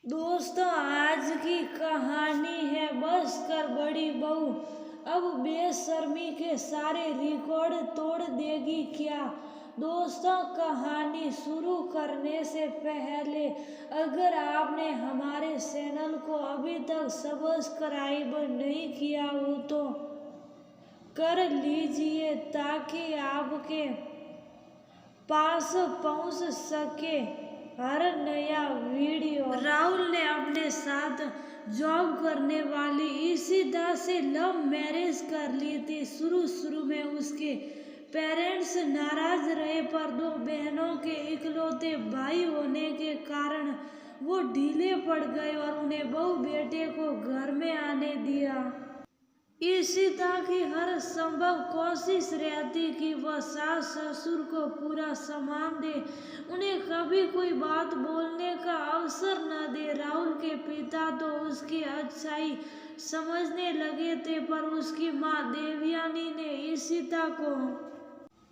दोस्तों, आज की कहानी है बस कर बड़ी बहू अब बेशर्मी के सारे रिकॉर्ड तोड़ देगी क्या। दोस्तों, कहानी शुरू करने से पहले अगर आपने हमारे चैनल को अभी तक सब्सक्राइब नहीं किया हो तो कर लीजिए ताकि आपके पास पहुंच सके हर नया वीडियो। राहुल ने अपने साथ जॉब करने वाली ईशिता से लव मैरिज कर ली थी। शुरू में उसके पेरेंट्स नाराज रहे, पर दो बहनों के इकलौते भाई होने के कारण वो ढीले पड़ गए और उन्हें बहू बेटे को घर में आने दिया। ईशिता की हर संभव कोशिश रहती कि वह सास ससुर को पूरा सम्मान दे, उन्हें कभी कोई बात बोलने का अवसर न दे। राहुल के पिता तो उसकी अच्छाई समझने लगे थे, पर उसकी माँ देवयानी ने ईशिता को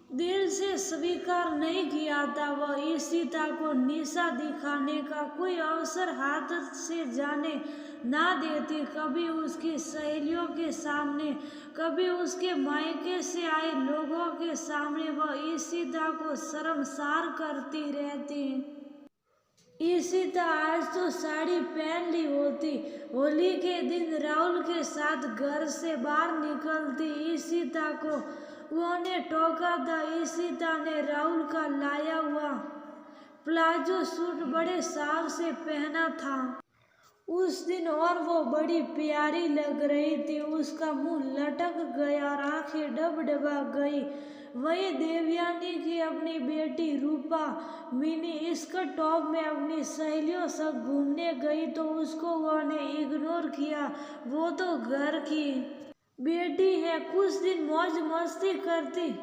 दिल से स्वीकार नहीं किया था। वह ईशिता को निशा दिखाने का कोई अवसर हाथ से जाने ना देती। कभी उसकी सहेलियों के सामने, कभी उसके मायके से आए लोगों के सामने वह ईशिता को शर्मसार करती रहती। ईशिता आज तो साड़ी पहन ली होती। होली के दिन राहुल के साथ घर से बाहर निकलती ईशिता को उन्होंने टोका था। ईशिता ने राहुल का लाया हुआ प्लाजो सूट बड़े साव से पहना था उस दिन, और वो बड़ी प्यारी लग रही थी। उसका मुंह लटक गया और आंखें डबडबा गई। वहीं देवयानी की अपनी बेटी रूपा मिनी स्कर्ट टॉप में अपनी सहेलियों से घूमने गई तो उसको उन्होंने इग्नोर किया। वो तो घर की बेटी है, कुछ दिन मौज मस्ती करती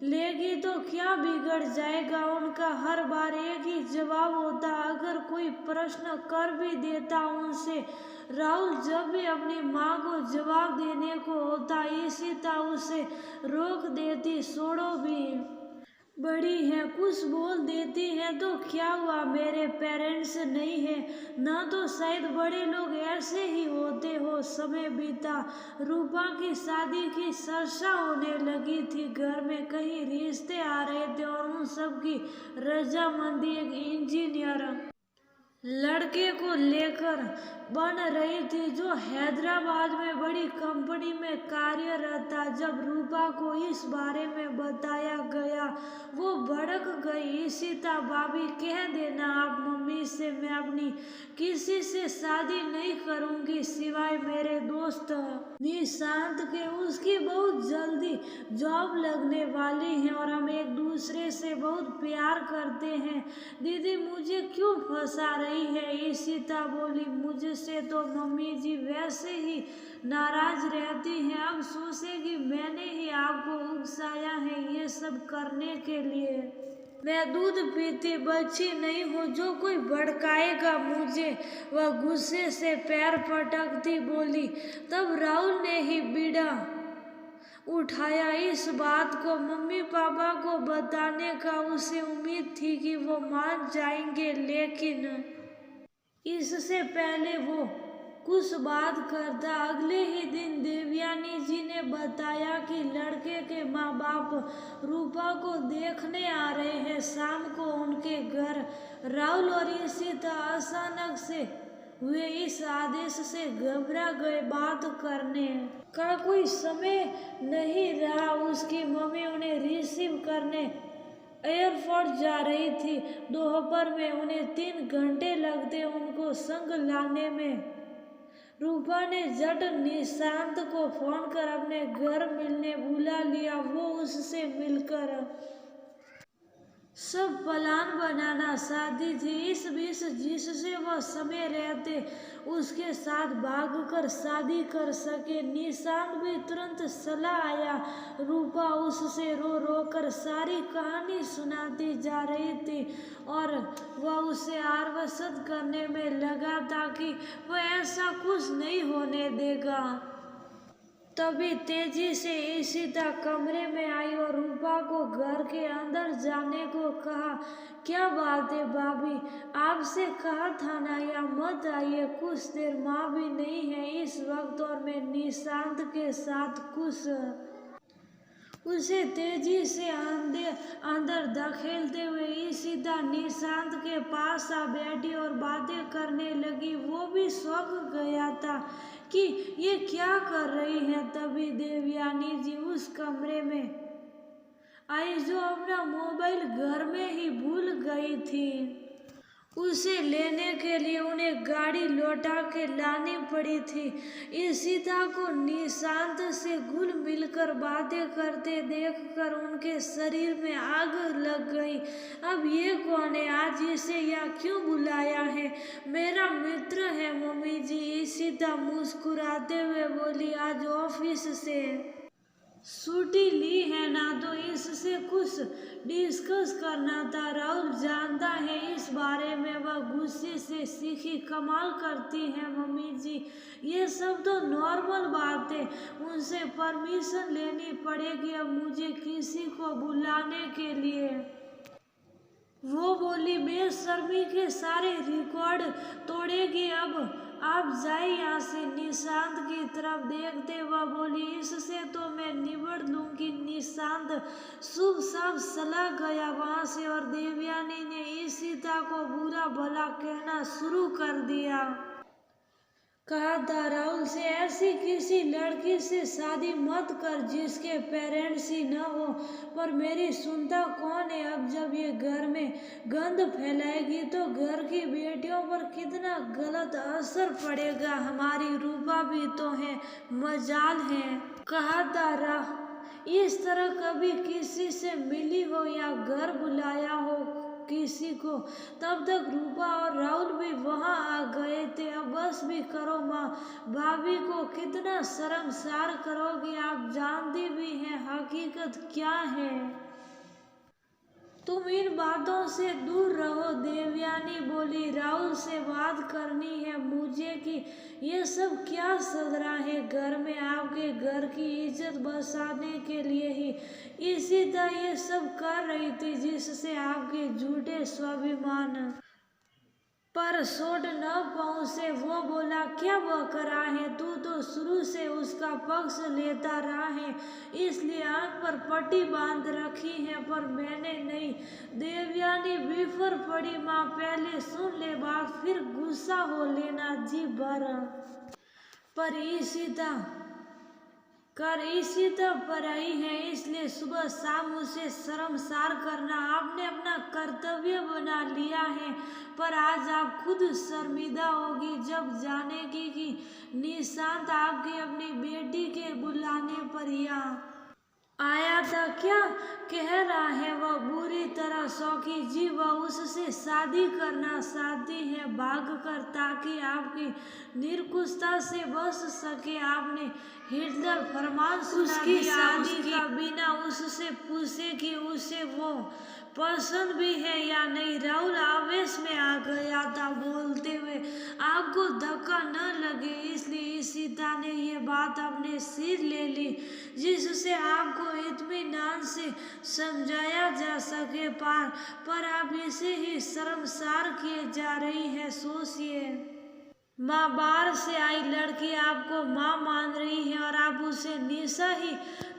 लेगी तो क्या बिगड़ जाएगा। उनका हर बार एक ही जवाब होता, अगर कोई प्रश्न कर भी देता उनसे। राहुल जब भी अपनी माँ को जवाब देने को होता, ईशिता उसे रोक देती। छोड़ो भी, बड़ी है, कुछ बोल देती है तो क्या हुआ, मेरे पेरेंट्स नहीं है ना, तो शायद बड़े लोग ऐसे ही होते हो। समय बीता, रूपा की शादी की चर्चा होने लगी थी। घर में कई रिश्ते आ रहे थे और उन सब की रजामंदी एक इंजीनियर लड़के को लेकर बन रही थी जो हैदराबाद में बड़ी कंपनी में कार्यरत था। जब रूपा को इस बारे में बताया गया वो भड़क गई। ईशिता भाभी, कह देना आप मम्मी से मैं अपनी किसी से शादी नहीं करूंगी सिवाय मेरे दोस्त निशांत के। उसकी बहुत जल्दी जॉब लगने वाली है और हम एक दूसरे से बहुत प्यार करते हैं। दीदी मुझे क्यों फंसा रही है, ईशिता बोली। मुझसे तो मम्मी जी वैसे ही नाराज रहती हैं, अब सोचेगी मैंने ही आपको उकसाया है ये सब करने के लिए। मैं दूध पीती बच्ची नहीं हूँ जो कोई भड़काएगा मुझे, वह गुस्से से पैर पटकती बोली। तब राहुल ने ही बीड़ा उठाया। इस बात को मम्मी पापा को बताने का उसे उम्मीद थी कि वो मान जाएंगे, लेकिन इससे पहले वो कुछ बात करता, अगले ही दिन देवयानी जी ने बताया कि लड़के के माँ बाप रूपा को देखने आ रहे हैं शाम को उनके घर। राहुल और ईशिता अचानक से हुए इस आदेश से घबरा गए। बात करने का कोई समय नहीं रहा। उसकी मम्मी उन्हें रिसीव करने एयरपोर्ट जा रही थी। दोपहर में उन्हें 3 घंटे लगते उनको संग लाने में। रूपा ने झट निशांत को फोन कर अपने घर मिलने बुला लिया। वो उससे मिलकर सब प्लान बनाना चाहती थी। इस बीच जिससे वह समय रहते उसके साथ भागकर शादी कर सके। निशांत भी तुरंत चला आया। रूपा उससे रो रो कर सारी कहानी सुनाती जा रही थी और वह उसे आश्वस्त करने में लगा था कि वह ऐसा कुछ नहीं होने देगा। तभी तेजी से ईशिता कमरे में आई और रूपा को घर के अंदर जाने को कहा। क्या बात है भाभी, आपसे कहा था ना या मत आइए, कुछ देर माँ भी नहीं है इस वक्त और मैं निशांत के साथ कुछ। उसे तेजी से अंदर धकेलते हुए ईशिता निशांत के पास आ बैठी और बातें करने लगी। वो भी चौंक गया था कि ये क्या कर रही है। तभी देवयानी जी उस कमरे में आई जो अपना मोबाइल घर में ही भूल गई थी। उसे लेने के लिए उन्हें गाड़ी लौटा के लानी पड़ी थी। ईशिता को निशांत से घुल मिलकर बातें करते देखकर उनके शरीर में आग लग गई। अब ये कौन है, आज इसे यहाँ क्यों बुलाया है? मेरा मित्र है मम्मी जी, ईशिता मुस्कुराते हुए बोली। आज ऑफिस से छुट्टी ली है ना, तो इससे कुछ डिस्कस करना था। राहुल जानता है इस बारे में, वह गुस्से से सीखी। कमाल करती है मम्मी जी, ये सब तो नॉर्मल बात है, उनसे परमिशन लेनी पड़ेगी अब मुझे किसी को बुलाने के लिए। वो बोली, बेशर्मी के सारे रिकॉर्ड तोड़ेगी। अब आप जाए यहाँ से। निशांत की तरफ देखते वह बोली, इससे तो मैं निबड़ लूंगी। निशांत शुभ साफ चला गया वहां से और देवयानी ने ईशिता को बुरा भला कहना शुरू कर दिया। कहा था राहुल से ऐसी किसी लड़की से शादी मत कर जिसके पेरेंट्स ही न हो, पर मेरी सुनता कौन है। अब जब ये घर में गंद फैलाएगी तो घर की बेटियों पर कितना गलत असर पड़ेगा। हमारी रूपा भी तो है, मजाल है। कहा था इस तरह कभी किसी से मिली हो या घर बुलाया हो किसी को। तब तक रूपा और राहुल भी वहां आ गए थे। अब बस भी करो माँ, भाभी को कितना शर्मसार करोगी। आप जानती भी हैं हकीकत क्या है। तुम इन बातों से दूर रहो। देवयानी बोली, राहुल से बात करनी है मुझे कि ये सब क्या चल रहा है घर में। आपके घर की इज्जत बचाने के लिए ही ईशिता ये सब कर रही थी, जिससे आपके झूठे स्वाभिमान पर चोट न पहुंचे। वो बोला, क्या वो करा है, तू तो शुरू से उसका पक्ष लेता रहा है, इसलिए आंख पर पट्टी बांध रखी है, पर मैंने नहीं। देवयानी बिफर पड़ी। माँ पहले सुन ले बात, फिर गुस्सा हो लेना जी भर। पर ईशिता पर आई है, इसलिए सुबह शाम उसे शर्मसार करना आपने अपना कर्तव्य बना लिया है। पर आज आप खुद शर्मिंदा होगी जब जानेगी कि निशांत आपकी अपनी बेटी के बुलाने पर यहाँ आया था। क्या कह रहा है वह बुरी तरह शौकी जी, वह उससे शादी करना चाहती है भाग कर, ताकि आपकी निरकुशता से बच सके। आपने हिटलर फरमान सुना दिया शादी का, बिना उससे पूछे कि उसे वो पसंद भी है या नहीं। राहुल आवेश में आ गया था बोलते हुए, आपको धक्का न लगे इसलिए ईशिता ने ये बात अपने सिर ले ली, जिससे आपको इत्मीनान से समझाया जा सके। पर आप इसे ही शर्मसार किए जा रही है। सोचिए, माँ बाहर से आई लड़की आपको माँ मान रही है और आप उसे निशा ही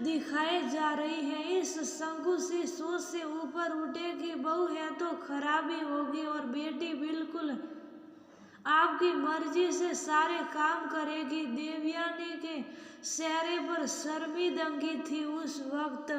दिखाए जा रही है। इस संकुचित सोच से ऊपर उठे कि बहू है तो खराबी होगी और बेटी बिल्कुल आपकी मर्जी से सारे काम करेगी। देवयानी के चेहरे पर शर्मिंदगी थी उस वक्त।